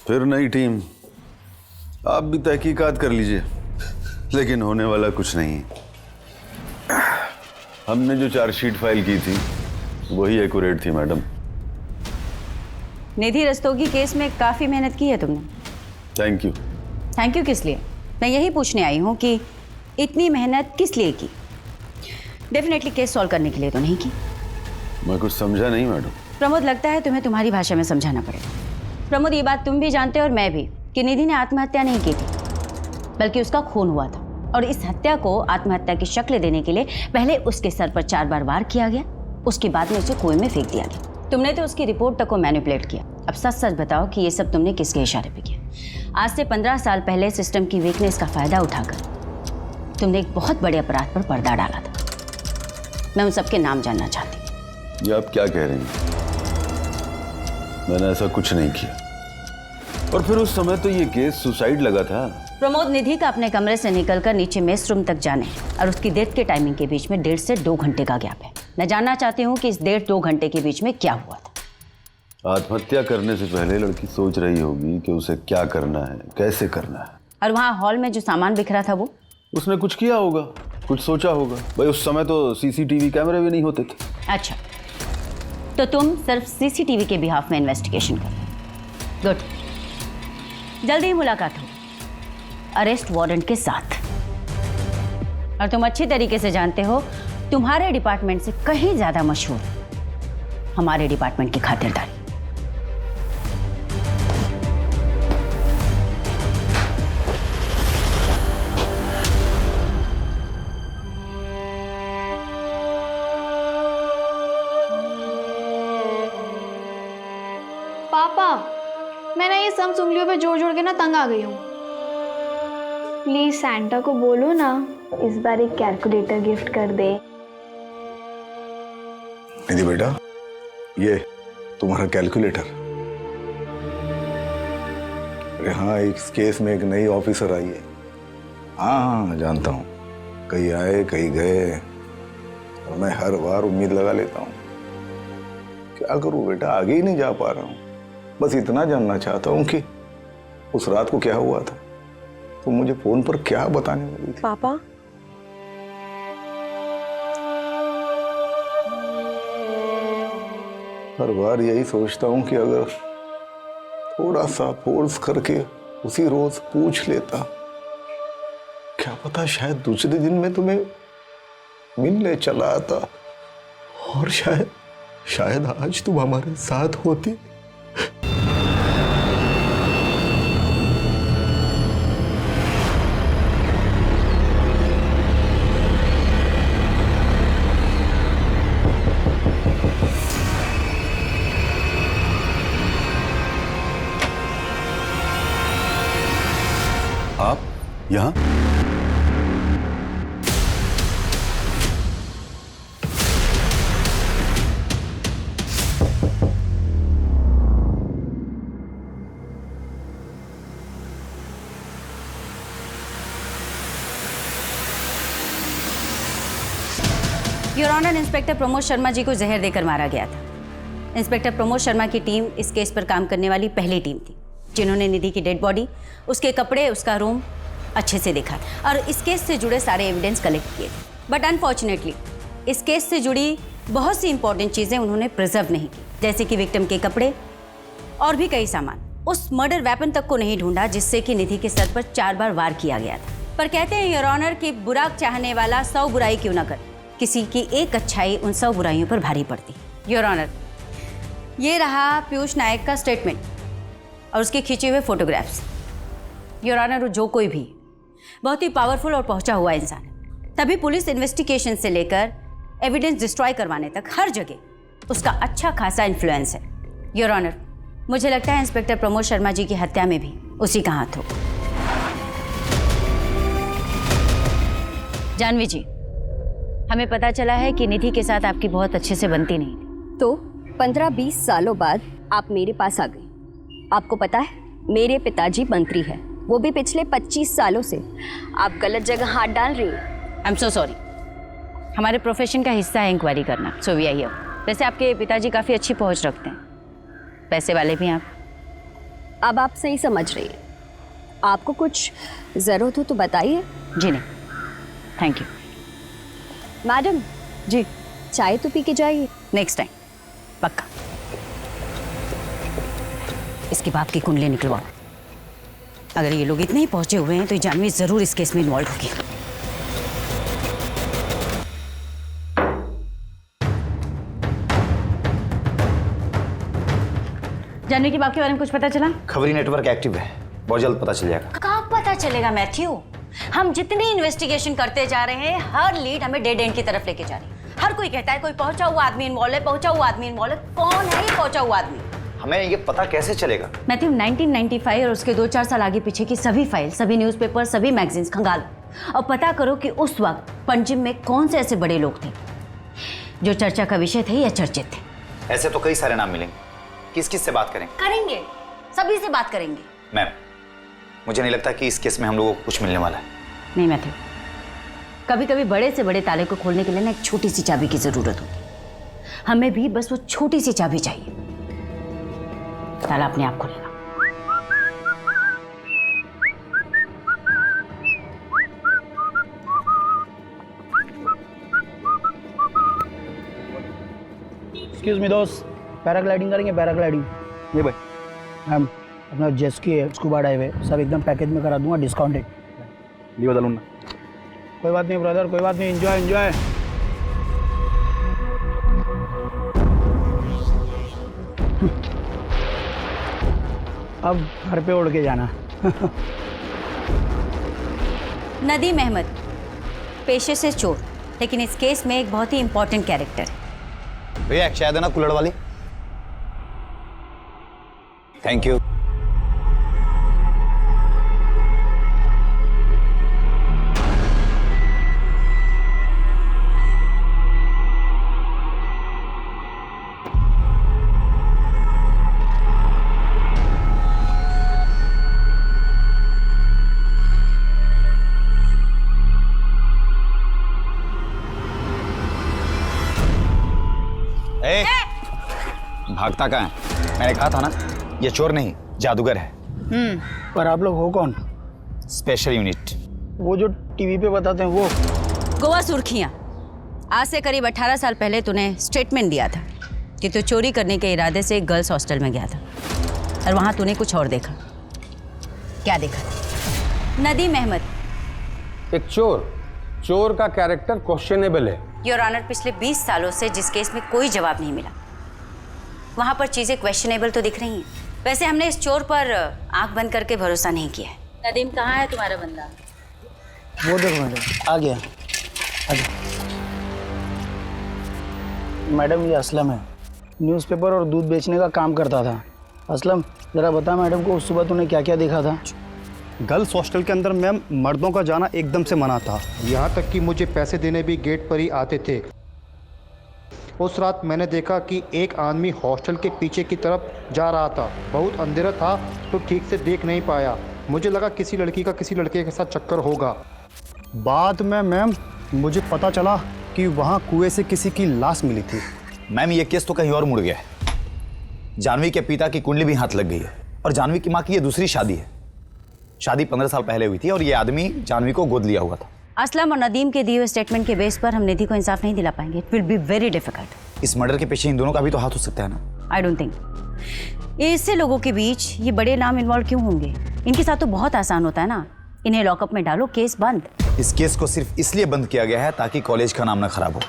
फिर नई टीम, आप भी तहकीकात कर लीजिए, लेकिन होने वाला कुछ नहीं। हमने जो चार्जशीट फाइल की थी वही एक्यूरेट थी मैडम। निधि रस्तोगी केस में काफ़ी मेहनत की है तुमने। Thank you. थैंक यू किस लिए? मैं यही पूछने आई हूँ कि इतनी मेहनत किस लिए की? डेफिनेटली केस सॉल्व करने के लिए तो नहीं की। मैं कुछ समझा नहीं मैडम। प्रमोद, लगता है तुम्हें तुम्हारी भाषा में समझाना पड़ेगा। प्रमोद, ये बात तुम भी जानते हो और मैं भी कि निधि ने आत्महत्या नहीं की थी, बल्कि उसका खून हुआ था, और इस हत्या को आत्महत्या की शक्ल देने के लिए पहले उसके सर पर 4 बार वार किया गया, उसके बाद में उसे कुएं में फेंक दिया गया। तुमने तो उसकी रिपोर्ट तक को मैनिपुलेट किया। अब सच सच बताओ कि ये सब तुमने किसके इशारे पे किया? आज से 15 साल पहले सिस्टम की वीकनेस का फायदा उठाकर तुमने एक बहुत बड़े अपराध पर पर्दा डाला था। मैं उन सबके नाम जानना चाहती हूँ। ये आप क्या कह रही हैं? मैंने ऐसा कुछ नहीं किया, और फिर उस समय तो ये केस सुसाइड लगा था। प्रमोद, निधि का अपने कमरे से निकलकर नीचे मेस रूम तक जाने और उसकी डेथ के टाइमिंग के बीच में 1.5 से 2 घंटे का गैप है। मैं जानना चाहती हूँ कि इस 1.5-2 घंटे के बीच में क्या हुआ था। आत्महत्या करने से पहले लड़की सोच रही होगी कि उसे क्या करना है, कैसे करना है। और वहाँ हॉल में जो सामान बिखरा था वो उसने कुछ किया होगा, कुछ सोचा होगा। भाई उस समय तो सीसीटीवी कैमरे भी नहीं होते थे। अच्छा, तो तुम सिर्फ सीसीटीवी के बिहाफ में इन्वेस्टिगेशन कर। गुड, जल्दी ही मुलाकात हो अरेस्ट वारंट के साथ। और तुम अच्छी तरीके से जानते हो तुम्हारे डिपार्टमेंट से कहीं ज्यादा मशहूर हमारे डिपार्टमेंट की खातिरदारी। पापा, मैं ना ये सब उंगलियों पे जोड़ जोड़ के ना तंग आ गई हूँ। प्लीज सैंटा को बोलो ना इस बार एक कैलकुलेटर गिफ्ट कर दे। निधि बेटा, ये तुम्हारा कैलकुलेटर। अरे हाँ, इस केस में एक नई ऑफिसर आई है। हाँ जानता हूँ, कहीं आए कहीं गए, और मैं हर बार उम्मीद लगा लेता हूँ। क्या करूँ बेटा, आगे ही नहीं जा पा रहा हूँ। बस इतना जानना चाहता हूँ कि उस रात को क्या हुआ था, तो मुझे फोन पर क्या बताने वाली थी। पापा, हर बार यही सोचता हूँ कि अगर थोड़ा सा फोर्स करके उसी रोज पूछ लेता, क्या पता शायद दूसरे दिन में तुम्हें मिलने चला आता, और शायद आज तुम हमारे साथ होती। आप यहाँ? Your honour, inspector Pramod Sharma ji को जहर देकर मारा गया था। इंस्पेक्टर प्रमोद शर्मा की टीम इस केस पर काम करने वाली पहली टीम थी जिन्होंने निधि की डेड बॉडी, उसके कपड़े, उसका रूम अच्छे से देखा और इस केस से जुड़े सारे एविडेंस कलेक्ट किए थे। बट अनफॉर्चुनेटली इस केस से जुड़ी बहुत सी इंपॉर्टेंट चीज़ें उन्होंने प्रिजर्व नहीं की, जैसे कि विक्टिम के कपड़े और भी कई सामान। उस मर्डर वेपन तक को नहीं ढूंढा जिससे कि निधि के सर पर 4 बार वार किया गया था। पर कहते हैं योर ऑनर कि बुरा चाहने वाला 100 बुराई क्यों ना करे, किसी की एक अच्छाई उन 100 बुराइयों पर भारी पड़ती। योर ऑनर, ये रहा पीयूष नायक का स्टेटमेंट और उसके खींचे हुए फोटोग्राफ्स। योर ऑनर, जो कोई भी बहुत ही पावरफुल और पहुंचा हुआ इंसान है, तभी पुलिस इन्वेस्टिगेशन से लेकर एविडेंस डिस्ट्रॉय करवाने तक हर जगह उसका अच्छा खासा इन्फ्लुएंस है। योर ऑनर, मुझे लगता है इंस्पेक्टर प्रमोद शर्मा जी की हत्या में भी उसी का हाथ हो। जानवी जी, हमें पता चला है कि निधि के साथ आपकी बहुत अच्छे से बनती नहीं थी। तो 15-20 सालों बाद आप मेरे पास आ गई। आपको पता है मेरे पिताजी मंत्री हैं, वो भी पिछले 25 सालों से। आप गलत जगह हाथ डाल रही हैं। आई एम सो सॉरी, हमारे प्रोफेशन का हिस्सा है इंक्वायरी करना, सो वी आर हियर। वैसे आपके पिताजी काफ़ी अच्छी पहुंच रखते हैं, पैसे वाले भी हैं आप। अब आप सही समझ रही हैं। आपको कुछ ज़रूरत हो तो बताइए। जी नहीं, थैंक यू। मैडम जी, चाय तो पी के जाइए। नेक्स्ट टाइम पक्का। इसके बाप की कुंडली निकलवाओ। अगर ये लोग इतने ही पहुंचे हुए हैं तो जानवी जरूर इस केस में इन्वॉल्व होगी। जानवी के बाप के बारे में कुछ पता चला? खबरी नेटवर्क एक्टिव है, बहुत जल्द पता चल जाएगा। कहाँ पता चलेगा मैथ्यू? हम जितनी इन्वेस्टिगेशन करते जा रहे हैं, हर लीड हमें डेड एंड की तरफ लेके जा रही है। हर कोई कहता है कोई पहुंचा हुआ आदमी इन्वॉल्व है, पहुंचा हुआ आदमी इन्वॉल्व है। कौन है ये पहुंचा हुआ आदमी? हमें ये पता कैसे चलेगा? मैथ्यू, 1995 और उसके 2-4 साल आगे पीछे की सभी फाइल, सभी न्यूज़पेपर, सभी मैगजीन्स खंगालो और पता करो कि उस वक्त पंजिम में कौन से ऐसे बड़े लोग थे जो चर्चा का विषय थे या चर्चित थे। ऐसे तो कई सारे नाम मिलेंगे, किस किस से बात करें? करेंगे, सभी से बात करेंगे। मैम, मुझे नहीं लगता कि इस केस में हम लोगों को कुछ मिलने वाला है। नहीं मैथ्यू, कभी कभी बड़े से बड़े ताले को खोलने के लिए ना एक छोटी सी चाबी की जरूरत होती है। हमें भी बस वो छोटी सी चाबी चाहिए, ताला अपने आप खुलेगा। एक्सक्यूज मी दोस्त, पैराग्लाइडिंग करेंगे? पैराग्लाइडिंग ये भाई मैम, अपना जेस्की है, स्कूबा डाइव है, सब एकदम पैकेज में करा दूंगा, डिस्काउंटेड। ये बता लूँगा। कोई बात नहीं ब्रदर, कोई बात नहीं, एंजॉय एंजॉय। अब घर पे उड़ के जाना। नदीम अहमद पेशे से चोर, लेकिन इस केस में एक बहुत ही इंपॉर्टेंट कैरेक्टर है। भैया एक चाय देना कुल्हड़ वाली। Thank you. भागता कहाँ है? मैंने कहा था ना, ये चोर नहीं जादूगर है। पर आप लोग हो कौन? Special unit. वो जो टीवी पे बताते हैं वो? गोवा सुर्खियां। आज से करीब 18 साल पहले तूने स्टेटमेंट दिया था कि तू चोरी करने के इरादे से एक गर्ल्स हॉस्टल में गया था और वहां तूने कुछ और देखा। क्या देखा? नदीम अहमद एक चोर का कैरेक्टर क्वेश्चनेबल है। योर ऑनर, पिछले 20 सालों से जिस केस में कोई जवाब नहीं मिला, वहां पर चीजें क्वेश्चनेबल तो दिख रही हैं। वैसे हमने इस चोर पर आंख बंद करके भरोसा नहीं किया है। नदीम, कहाँ है तुम्हारा बंदा? वो देखो मैडम, आ गया। मैडम ये असलम है, न्यूज़पेपर और दूध बेचने का काम करता था। असलम जरा बता मैडम को, उस सुबह तूने क्या क्या देखा था? गर्ल्स हॉस्टल के अंदर मैम मर्दों का जाना एकदम से मना था। यहाँ तक कि मुझे पैसे देने भी गेट पर ही आते थे। उस रात मैंने देखा कि एक आदमी हॉस्टल के पीछे की तरफ जा रहा था। बहुत अंधेरा था तो ठीक से देख नहीं पाया। मुझे लगा किसी लड़की का किसी लड़के के साथ चक्कर होगा। बाद में मैम मुझे पता चला कि वहाँ कुएं से किसी की लाश मिली थी। मैम ये केस तो कहीं और मुड़ गया है। जानवी के पिता की कुंडली भी हाथ लग गई है और जानवी की माँ की ये दूसरी शादी है। शादी 15 साल पहले हुई थी और ये आदमी जानवी को गोद लिया हुआ था। असलम और नदीम के दिए हुए स्टेटमेंट के बेस पर हम निधि को इंसाफ नहीं दिला पाएंगे। It will be very difficult. इस मर्डर के पीछे इन दोनों का भी तो हाथ हो सकता है ना? I don't think. इससे लोगों के बीच ये बड़े नाम इन्वॉल्व क्यों होंगे? इनके साथ तो बहुत आसान होता है ना, इन्हें लॉकअप में डालो, केस बंद। इस केस को सिर्फ इसलिए बंद किया गया है ताकि कॉलेज का नाम ना खराब हो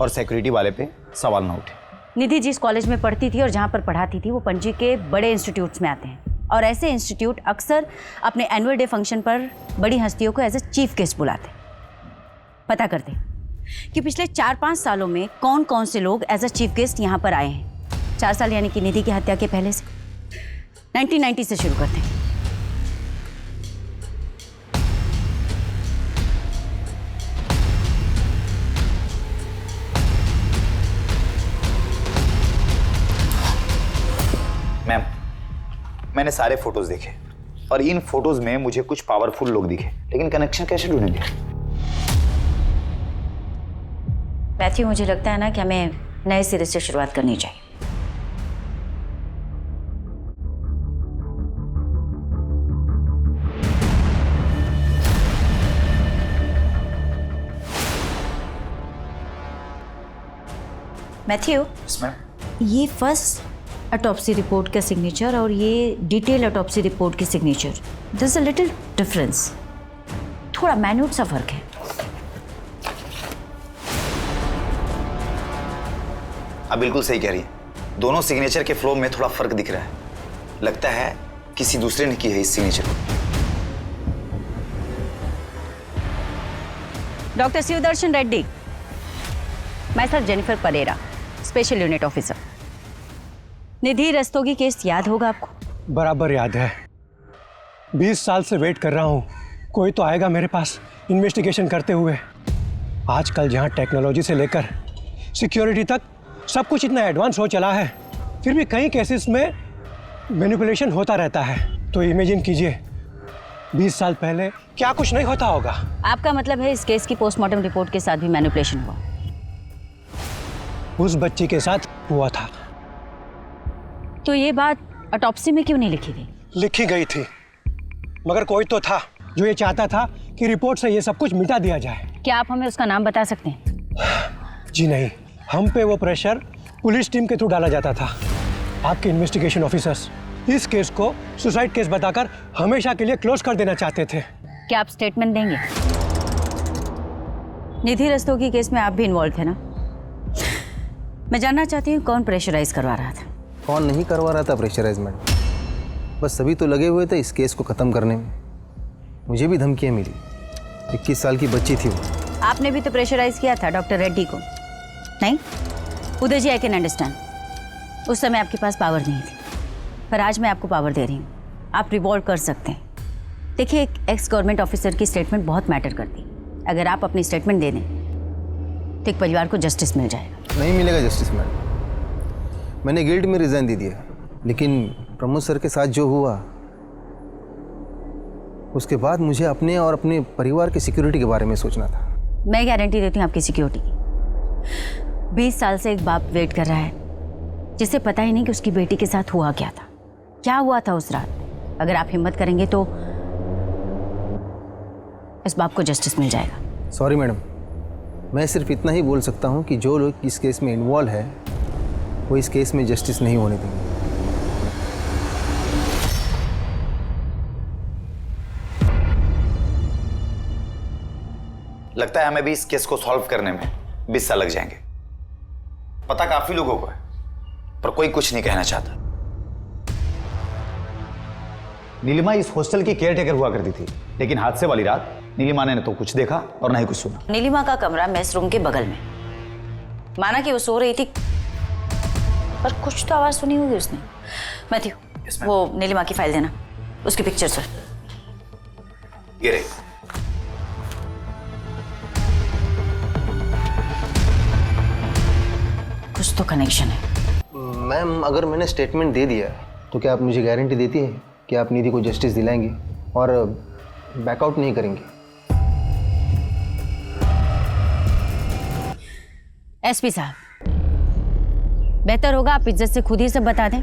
और सिक्योरिटी वाले पे सवाल ना उठे। निधि जिस कॉलेज में पढ़ती थी और जहाँ पर पढ़ाती थी वो पणजी के बड़े इंस्टीट्यूट्स में आते हैं और ऐसे इंस्टीट्यूट अक्सर अपने एनुअल डे फंक्शन पर बड़ी हस्तियों को एज ए चीफ गेस्ट बुलाते हैं। पता करते कि पिछले 4-5 सालों में कौन कौन से लोग एज अ चीफ गेस्ट यहाँ पर आए हैं। 4 साल यानी कि निधि की हत्या के पहले से। 1990 से शुरू करते हैं। मैम मैंने सारे फोटोज देखे और इन फोटोज में मुझे कुछ पावरफुल लोग दिखे, लेकिन कनेक्शन कैसे ढूंढेंगे? मैथ्यू, मुझे लगता है ना कि हमें नए सिरे से शुरुआत करनी चाहिए। मैथ्यू, ये फर्स्ट ऑटोप्सी रिपोर्ट का सिग्नेचर और ये डिटेल ऑटोप्सी रिपोर्ट की signature, there is a little difference. थोड़ा मैन्यूट सा फर्क है। आप बिल्कुल सही कह रही हैं। दोनों सिग्नेचर के फ्लो में थोड़ा फर्क दिख रहा है। लगता है किसी दूसरे ने की है इस सिग्नेचर को। डॉक्टर शिवदर्शन रेड्डी, मैं sir Jennifer Pereira, special unit officer. Nidhi Rastogi case याद होगा आपको? बराबर याद है। 20 साल से वेट कर रहा हूँ, कोई तो आएगा मेरे पास इन्वेस्टिगेशन करते हुए। आजकल जहाँ टेक्नोलॉजी से लेकर सिक्योरिटी तक सब कुछ इतना एडवांस हो चला है, फिर भी कई केसेस में मैनिपुलेशन होता रहता है। तो इमेजिन कीजिए 20 साल पहले क्या कुछ नहीं होता होगा। आपका मतलब है इस केस की पोस्टमार्टम रिपोर्ट के साथ भी मैनिपुलेशन हुआ? उस बच्ची के साथ हुआ था। तो ये बात ऑटोप्सी में क्यों नहीं लिखी गई? लिखी गई थी, मगर कोई तो था जो ये चाहता था कि रिपोर्ट से ये सब कुछ मिटा दिया जाए। क्या आप हमें उसका नाम बता सकते हैं? जी नहीं, हम पे वो प्रेशर पुलिस टीम के थ्रू डाला जाता था। आपके इन्वेस्टिगेशन ऑफिसर्स इस केस को सुसाइड केस बताकर हमेशा के लिए क्लोज कर देना चाहते थे। क्या आप स्टेटमेंट देंगे? निधि रस्तोगी केस में आप भी इन्वॉल्व थे ना? मैं जानना चाहती हूँ कौन प्रेशराइज करवा रहा था? कौन नहीं करवा रहा था प्रेशराइजमेंट, बस सभी तो लगे हुए थे इस केस को ख़त्म करने में। मुझे भी धमकियाँ मिली, 21 साल की बच्ची थी वो। आपने भी तो प्रेशराइज किया था डॉक्टर रेड्डी को, नहीं? उदय जी, आई कैन अंडरस्टैंड, उस समय आपके पास पावर नहीं थी, पर आज मैं आपको पावर दे रही हूँ, आप रिवॉल्व कर सकते हैं। देखिए, एक एक्स गवर्नमेंट ऑफिसर की स्टेटमेंट बहुत मैटर करती। अगर आप अपनी स्टेटमेंट दे दें तो एक परिवार को जस्टिस मिल जाएगा। नहीं मिलेगा जस्टिस मैडम, मैंने गिल्ड में रिजाइन दे दिया, लेकिन प्रमोद सर के साथ जो हुआ उसके बाद मुझे अपने और अपने परिवार की सिक्योरिटी के बारे में सोचना था। मैं गारंटी देती हूँ आपकी सिक्योरिटी की। 20 साल से एक बाप वेट कर रहा है जिसे पता ही नहीं कि उसकी बेटी के साथ हुआ क्या था, क्या हुआ था उस रात। अगर आप हिम्मत करेंगे तो इस बाप को जस्टिस मिल जाएगा। सॉरी मैडम, मैं सिर्फ इतना ही बोल सकता हूँ कि जो लोग इस केस में इन्वॉल्व है वो इस केस में जस्टिस नहीं होने देंगे। लगता है हमें भी इस केस को सॉल्व करने में 20 साल लग जाएंगे। पता काफी लोगों को है, पर कोई कुछ नहीं कहना चाहता। नीलिमा इस हॉस्टल की केयरटेकर हुआ करती थी, लेकिन हादसे वाली रात नीलिमा ने तो कुछ देखा और ना ही कुछ सुना। नीलिमा का कमरा मेस रूम के बगल में, माना कि वो सो रही थी, पर कुछ तो आवाज सुनी होगी उसने। मैथ्यू, वो नीलिमा की फाइल देना, उसकी पिक्चर सर। ये रही। कुछ तो कनेक्शन है। मैम, अगर मैंने स्टेटमेंट दे दिया तो क्या आप मुझे गारंटी देती है कि आप निधि को जस्टिस दिलाएंगे और बैकआउट नहीं करेंगे? एसपी साहब, बेहतर होगा आप इज्जत से खुद ही सब बता दें।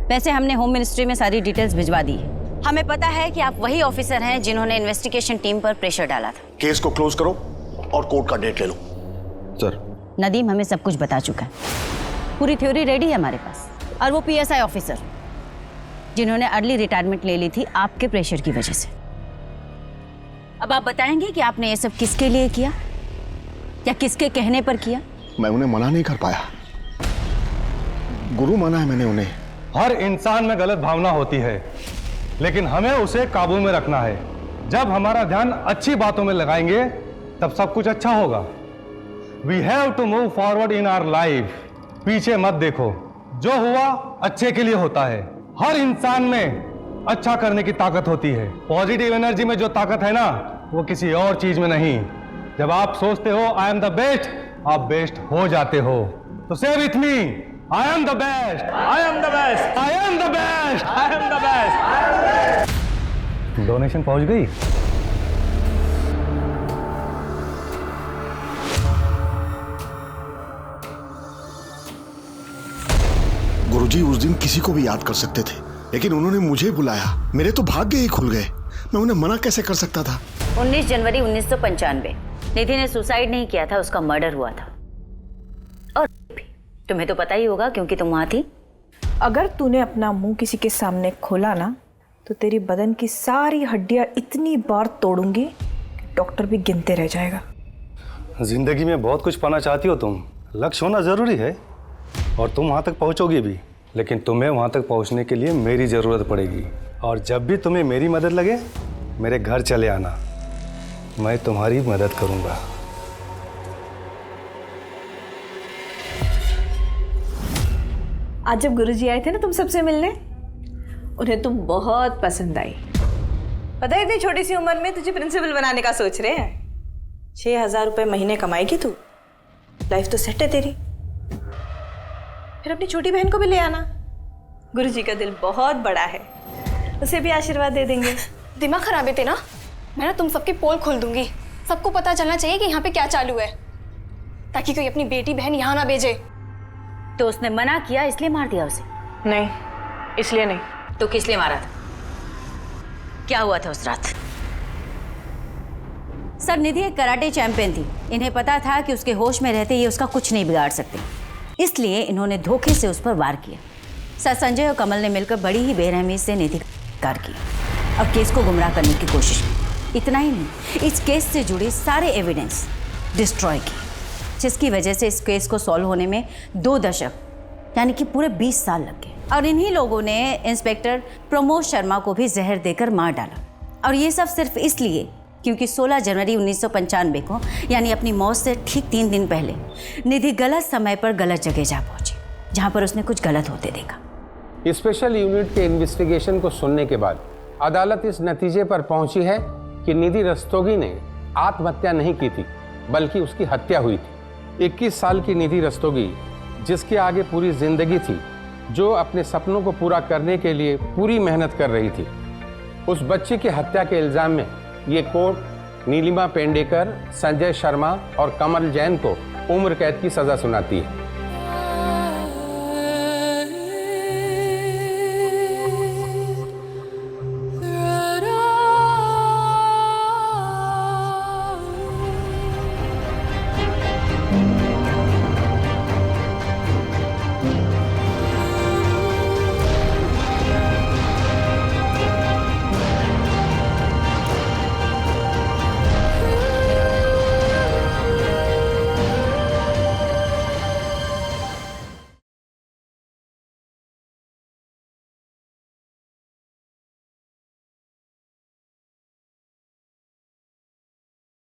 वैसे हमने होम मिनिस्ट्री में सारी डिटेल्स भिजवा दी है। हमें पता है कि आप वही ऑफिसर हैं जिन्होंने इन्वेस्टिगेशन टीम पर प्रेशर डाला था। केस को क्लोज करो और कोर्ट का डेट ले लो। सर, नदीम हमें सब कुछ बता चुका है, पूरी थ्योरी रेडी है हमारे पास। और वो पीएसआई ऑफिसर जिन्होंने अर्ली रिटायरमेंट ले ली थी आपके प्रेशर की वजह से। अब आप बताएंगे कि आपने ये सब किसके लिए किया या किसके कहने पर किया? मैं उन्हें मना नहीं कर पाया, गुरु माना है मैंने उन्हें। हर इंसान में गलत भावना होती है, लेकिन हमें उसे काबू में रखना है। जब हमारा ध्यान अच्छी बातों में लगाएंगे तब सब कुछ अच्छा होगा। We have to move forward in our life. पीछे मत देखो, जो हुआ अच्छे के लिए होता है। हर इंसान में अच्छा करने की ताकत होती है। पॉजिटिव एनर्जी में जो ताकत है ना, वो किसी और चीज में नहीं। जब आप सोचते हो आई एम द बेस्ट, आप बेस्ट हो जाते हो। तो से with me, I am the best, I am the best, I am the best, I am the best. Donation पहुंच गई? गुरुजी उस दिन किसी को भी याद कर सकते थे, लेकिन उन्होंने मुझे बुलाया। मेरे तो भाग्य ही खुल गए। मैं उन्हें मना कैसे कर सकता था? 19 जनवरी 1995 निधि ने सुसाइड नहीं किया था, उसका मर्डर हुआ था। और तुम्हें तो पता ही होगा क्योंकि तुम वहां थी। अगर तूने अपना मुंह किसी के सामने खोला ना तो तेरी बदन की सारी हड्डियां इतनी बार तोड़ूंगी कि डॉक्टर भी गिनते रह जाएगा। जिंदगी में बहुत कुछ पाना चाहती हो तुम, लक्ष्य होना जरूरी है और तुम वहां तक पहुंचोगी भी, लेकिन तुम्हें वहां तक पहुंचने के लिए मेरी जरूरत पड़ेगी। और जब भी तुम्हें मेरी मदद लगे मेरे घर चले आना, मैं तुम्हारी मदद करूंगा। आज जब गुरुजी आए थे ना तुम सबसे मिलने, उन्हें तुम बहुत पसंद आई। पता है इतनी छोटी सी उम्र में तुझे प्रिंसिपल बनाने का सोच रहे हैं। 6,000 रुपए महीने कमाएगी तू, लाइफ तो सेट है तेरी। फिर अपनी छोटी बहन को भी ले आना, गुरुजी का दिल बहुत बड़ा है, उसे भी आशीर्वाद दे देंगे। दिमाग खराब है तेरा, मैं ना तुम सबकी पोल खोल दूंगी। सबको पता चलना चाहिए कि यहाँ पे क्या चालू है, ताकि कोई अपनी बेटी बहन यहाँ ना भेजे। तो उसने मना किया इसलिए मार दिया उसे? नहीं, इसलिए नहीं। तो किस लिए मारा था? क्या हुआ था उस रात? सर, निधि एक कराटे चैंपियन थी। इन्हें पता था कि उसके होश में रहते ये उसका कुछ नहीं बिगाड़ सकते, इसलिए इन्होंने धोखे से उस पर वार किया। सर, संजय और कमल ने मिलकर बड़ी ही बेरहमी से निधि कार की और केस को गुमराह करने की कोशिश की। इतना ही नहीं, इस केस से जुड़े सारे एविडेंस डिस्ट्रॉय किए, जिसकी वजह से इस केस को सॉल्व होने में 2 दशक यानी कि पूरे 20 साल लग गए। और इन्हीं लोगों ने इंस्पेक्टर प्रमोद शर्मा को भी जहर देकर मार डाला। और ये सब सिर्फ इसलिए क्योंकि 16 जनवरी 1995 को यानी अपनी मौत से ठीक 3 दिन पहले निधि गलत समय पर गलत जगह जा पहुंची, जहां पर उसने कुछ गलत होते देखा। स्पेशल यूनिट के इन्वेस्टिगेशन को सुनने के बाद अदालत इस नतीजे पर पहुंची है कि निधि रस्तोगी ने आत्महत्या नहीं की थी, बल्कि उसकी हत्या हुई थी। 21 साल की निधि रस्तोगी, जिसके आगे पूरी जिंदगी थी, जो अपने सपनों को पूरा करने के लिए पूरी मेहनत कर रही थी, उस बच्चे की हत्या के इल्जाम में ये कोर्ट नीलिमा पेंडेकर, संजय शर्मा और कमल जैन को उम्र कैद की सजा सुनाती है।